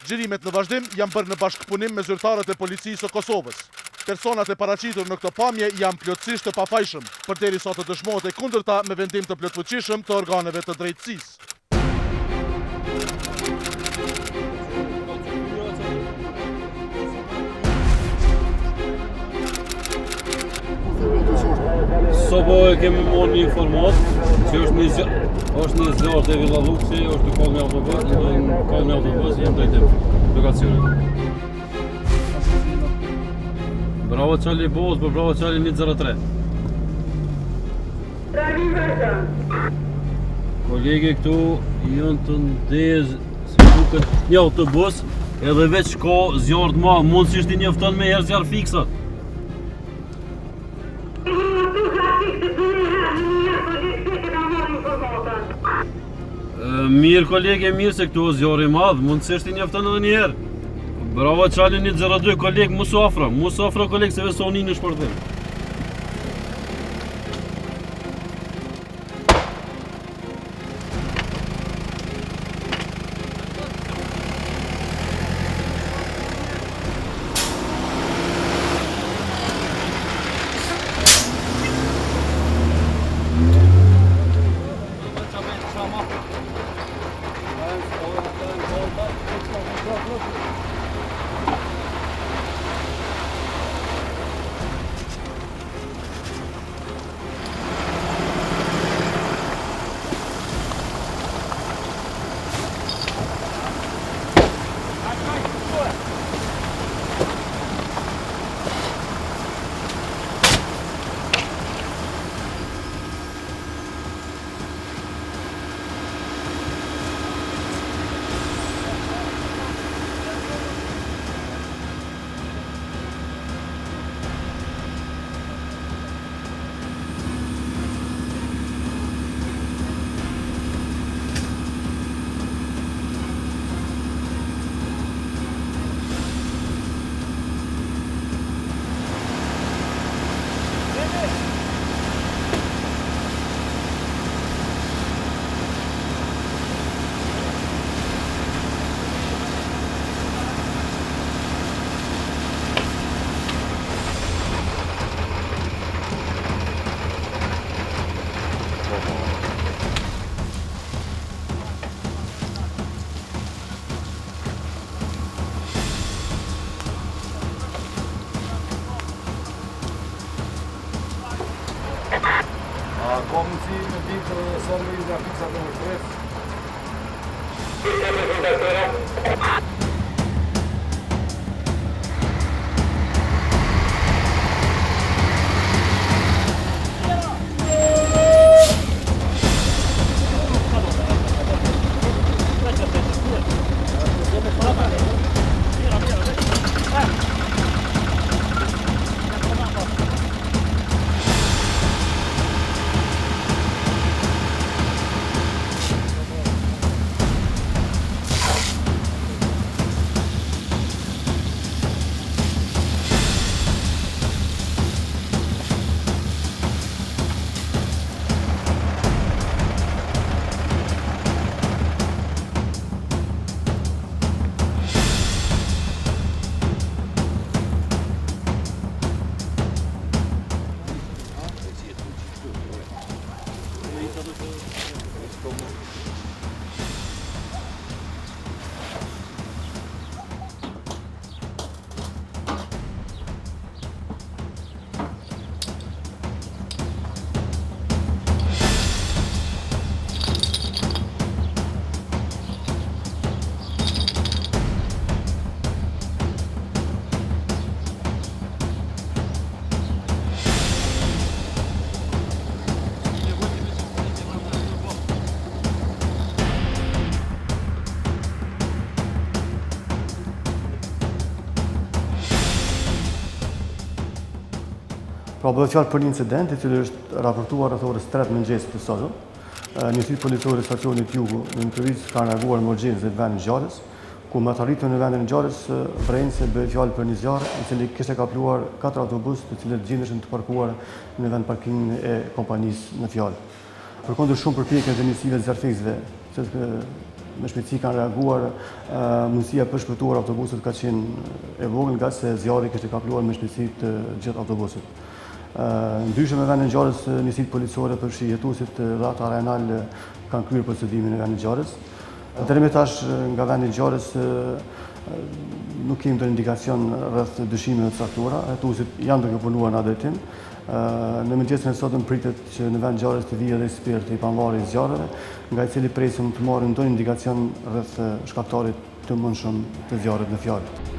Xhirimet në vazhdim janë bërë në bashkëpunim me zyrtarët e policisë së Kosovës. Personat e paraqitur në këtë pamje janë plotësisht të pafajshëm, përderisa të dëshmohet e kundërta me vendim të plotfuqishëm të organeve të drejtësisë. Sobo e kemi marrë një informat që është një zjarë të Villaluksi, është në kallë me autobus, jenë drejtim lokacionit. Bravo Charlie Boss, bravo Charlie 103. Kolege këtu janë të ndezë, si duket një autobus, edhe veç ka zjarë të ma, mundësisht i njofton me herë zjarë fiksat. Mirë kolege, mirë se këtu është zjarë i madhë, mundësisht i njofton edhe një herë. Bravo Charlie 102, kolegë, musu afro kolegë, se veso unë në shpërthim. Ka mundësi me ditë sa në izja fiksat në shtres? Pra bëhet fjalë për një incident i cili është raportuar rreth orës 3 mëngjesit të sotëm. Njësi policore stacionit Jugu në intervistë ka reaguar në urgjencë në vendin e ngjarjes, ku më arritën në vendin e ngjarjes vren se bëhet fjalë për një zjarr i cili kishte kapluar 4 autobus të cilët gjendeshin të parkuar në vend parkingin e kompanisë në fjalë. Përkundër shumë përpjekjeve të njësive zjarrfiksve që me shpejtësi kanë reaguar, mundësia për shpëtuar autobusit ka qenë e vogël nga se zjarri kishte kapluar me shpejtësi të gjithë autobusit. Ndryshe me vendin e ngjarjes, njësitë policore për shihetuesit dhe ata arenal kanë kryer procedimin në vendin e ngjarjes. Deri më tash nga vendi i ngjarjes nuk kemi ndonjë indikacion rreth dëshimeve të caktuara. Hetuesit janë duke punuar në atë drejtim. Në mëngjesin e sotëm pritet që në vend ngjarjes të vijë edhe eksperti i pavarur i zjarreve, nga i cili presim të marrim ndonjë indikacion rreth shkaktarit të mundshëm të zjarrit në fjalë.